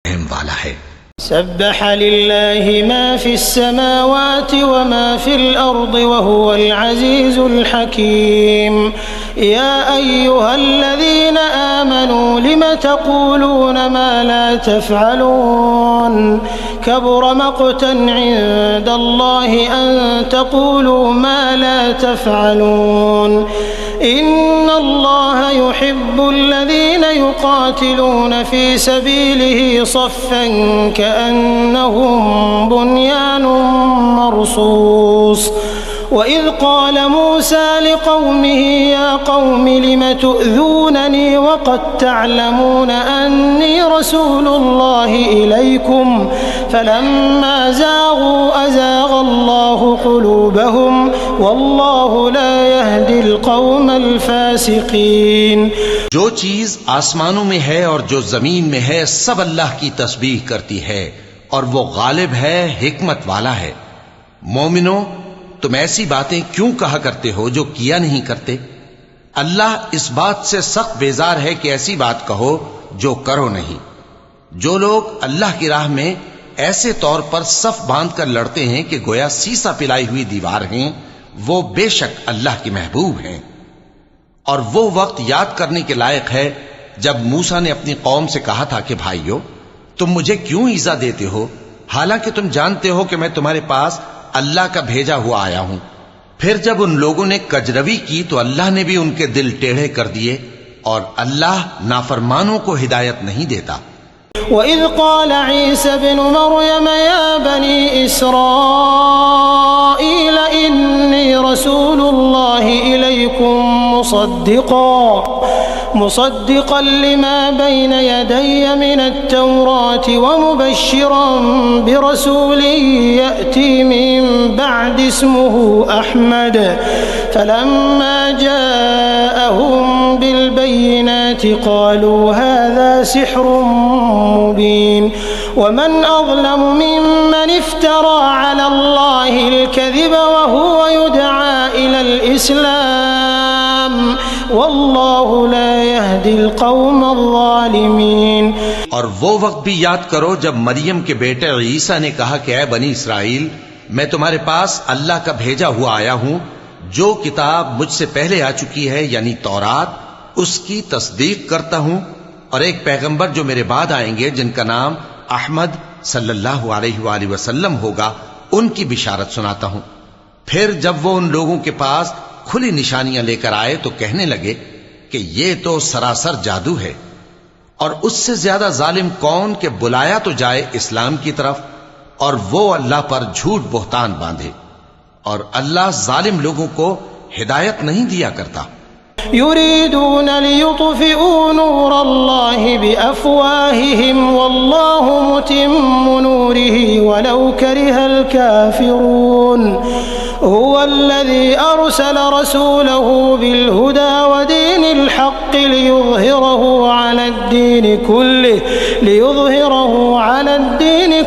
रहम वाला है। सब्बह लिल्लाहि मा फिस्समावाति व मा फिल अर्दि व हुवल अज़ीज़ुल हकीम। या अय्युहल्लज़ीना आमनू लिमा तक़ूलून मा ला तफ़अलून कबुर मक़तन इंदल्लाहि अन तक़ूलू मा ला तफ़अलून इन्नल्लाह युहिब्बुल्लज़ीना युक़ातिलून फ़ी सबीलिहि सफ़्फ़न कअन्नहुम बुन्यानुम मरसूस। वइज़ क़ाल मूसा लिक़ौमिहि या क़ौमि लिम तु'ज़ूननी वक़द तअलमून अन्नी रसूलुल्लाहि इलैकुम फलम्मा ज़ाग़ू अज़ाग़ल्लाहु क़ुलूबहुम वल्लाहु ला यहदिल क़ौमल फ़ासिक़ीन। जो चीज आसमानों में है और जो जमीन में है सब अल्लाह की तस्बीह करती है और वो गालिब है, हिकमत वाला है। मोमिनो, तुम ऐसी बातें क्यों कहा करते हो जो किया नहीं करते? अल्लाह इस बात से सख्त बेजार है कि ऐसी बात कहो जो करो नहीं। जो लोग अल्लाह की राह में ऐसे तौर पर सफ बांध कर लड़ते हैं कि गोया सीसा पिलाई हुई दीवार हैं, वो बेशक अल्लाह के महबूब हैं। और वो वक्त याद करने के लायक है जब मूसा ने अपनी कौम से कहा था कि भाइयों, तुम मुझे क्यों ईजा देते हो, हालांकि तुम जानते हो कि मैं तुम्हारे पास अल्लाह का भेजा हुआ आया हूं। फिर जब उन लोगों ने कजरवी की तो अल्लाह ने भी उनके दिल टेढ़े कर दिए और अल्लाह नाफरमानों को हिदायत नहीं देता। वइज़ क़ाल ईसा इब्नु मरयम या बनी इस्राईल इन्नी रसूलुल्लाहि इलैकुम मुसद्दिक़न लिमा बैन यदय्य मिनत-तौराति व मुबश्शिरन बिरसूलिन यअती मिन बअदि इस्मुहु अहमद फलम्मा जाअहुम बिलबय्यिनाति क़ालू हाज़ा सिह्रुन मुबीन वमन अज़लमु मिम्मन इफ्तरा अला अल्लाहिल कज़िब व हुवा युदआ इलल इस्लाम वल्लाहु ला यहदिल क़ौमल ज़ालिमीन। और वो वक्त भी याद करो जब मरियम के बेटे ईसा ने कहा कि ऐ बनी इसराइल, मैं तुम्हारे पास अल्लाह का भेजा हुआ आया हूं। जो किताब मुझसे पहले आ चुकी है यानी तौरात, उसकी तस्दीक करता हूं और एक पैगंबर जो मेरे बाद आएंगे जिनका नाम अहमद सल्लल्लाहु अलैहि वसल्लम होगा, उनकी बिशारत सुनाता हूं। फिर जब वो उन लोगों के पास खुली निशानियां लेकर आए तो कहने लगे कि ये तो सरासर जादू है, और उससे ज्यादा जालिम कौन कि बुलाया तो जाए इस्लाम की तरफ और वो अल्लाह पर झूठ बोहतान बांधे। और अल्लाह जालिम लोगों को हिदायत नहीं दिया करता। युरीदून लियुत्फिऊ नूरल्लाहि बिअफ़वाहिहिम वल्लाहु मुतिम्मु नूरिहि वलौ करिहल काफ़िरून। हुवल्लज़ी अरसल रसूलहु बिलहुदा वदीनिल हक़्क़ि लियुज़हिरहु अलद्दीनि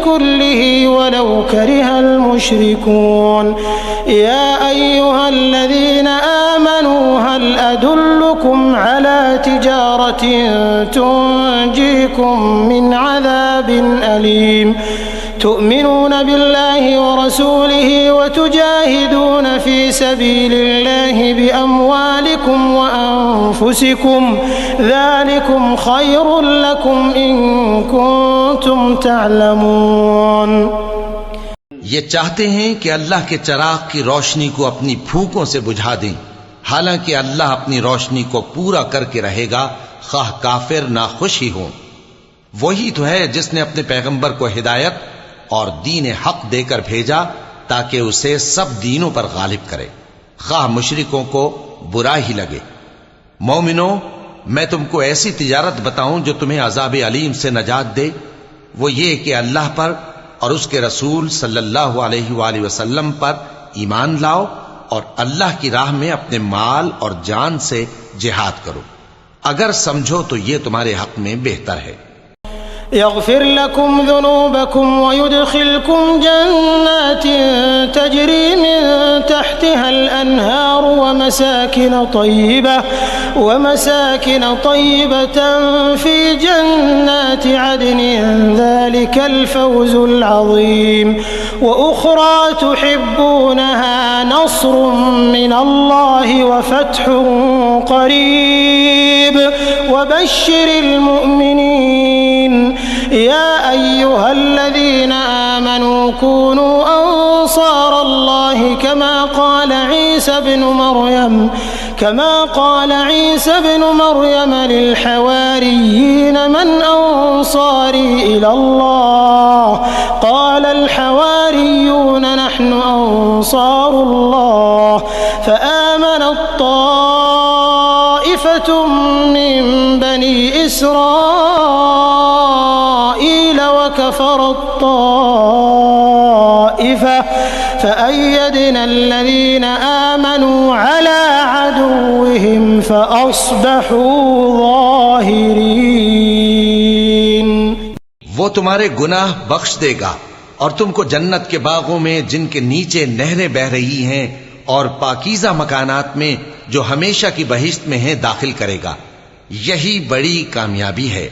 कुल्लिहि वलौ करिहल मुश्रिकून। या अय्युहल्लज़ीना आमनू हल अदुल्लुकुम अला तिजारतिन तुंजीकुम मिन अज़ाबिन अलीम तु'मिनून बिल्लाहि व रसूलिहि व तुजाहिदून फी सबीलिल्लाहि बिअम्वालिकुम व अनफुसिकुम ज़ालिकुम खैरुल लकुम इन कुंतुम तअलमून। ये चाहते हैं कि अल्लाह के चिराग की रोशनी को अपनी फूंकों से बुझा दें, हालांकि अल्लाह अपनी रोशनी को पूरा करके रहेगा, खाह काफिर ना खुश ही हो। वही तो है जिसने अपने पैगंबर को हिदायत और दीन हक देकर भेजा ताकि उसे सब दीनों पर गालिब करे, खाह मुशरिकों को बुरा ही लगे। मोमिनो, मैं तुमको ऐसी तिजारत बताऊं जो तुम्हें अजाब अलीम से नजात दे। वो ये कि अल्लाह पर और उसके रसूल सल्लल्लाहु अलैहि वसल्लम पर ईमान लाओ और अल्लाह की राह में अपने माल और जान से जिहाद करो। अगर समझो तो ये तुम्हारे हक में बेहतर है। यग़फ़िर लकुम ज़ुनूबकुम व युदख़िलकुम जन्नातिन तजरी मिन तहतिहल अन्हार व मसाकिन तय्यबा वमसाकिन तय्यबतन फी जन्नाति अदनिन ज़ालिकल फ़ौज़ुल अज़ीम व उख़रा तुहिब्बूनहा नस्रुम मिनल्लाहि व फ़त्हुन क़रीब व बश्शिरिल मुअमिनीन या अय्युहल्लज़ीना आमनू कूनू अंसारल्लाहि कमा क़ाल ईसा इब्न मरयम लिलहवारिय्यीन मन अंसारी इलल्लाह क़ालल हवारिय्यून नहनु अंसारुल्लाह फ़आमनत ताइफ़तुम मिन बनी इस्राईल व कफ़रत ताइफ़ा फ़अय्यदना अल्लज़ीना आमनू अला अदुव्विहिम फ़अस्बहू ज़ाहिरीन। वो तुम्हारे गुनाह बख्श देगा और तुमको जन्नत के बागों में जिनके नीचे नहरें बह रही हैं और पाकीज़ा मकानात में जो हमेशा की बहिश्त में हैं दाखिल करेगा। यही बड़ी कामयाबी है।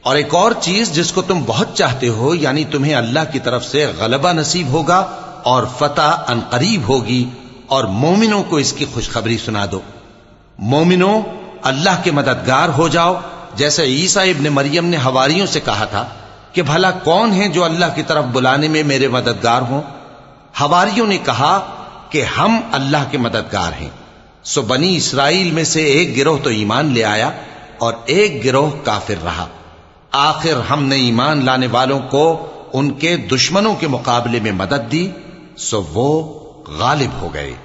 और एक और चीज जिसको तुम बहुत चाहते हो, यानी तुम्हें अल्लाह की तरफ से गलबा नसीब होगा और फतह अनकरीब होगी, और मोमिनों को इसकी खुशखबरी सुना दो। मोमिनों, अल्लाह के मददगार हो जाओ, जैसे ईसा इब्न मरियम ने हवारियों से कहा था कि भला कौन है जो अल्लाह की तरफ बुलाने में मेरे मददगार हों। हवारियों ने कहा कि हम अल्लाह के मददगार हैं। सो बनी इस्राइल में से एक गिरोह तो ईमान ले आया और एक गिरोह काफिर रहा। आखिर हमने ईमान लाने वालों को उनके दुश्मनों के मुकाबले में मदद दी, सो वो गालिब हो गए।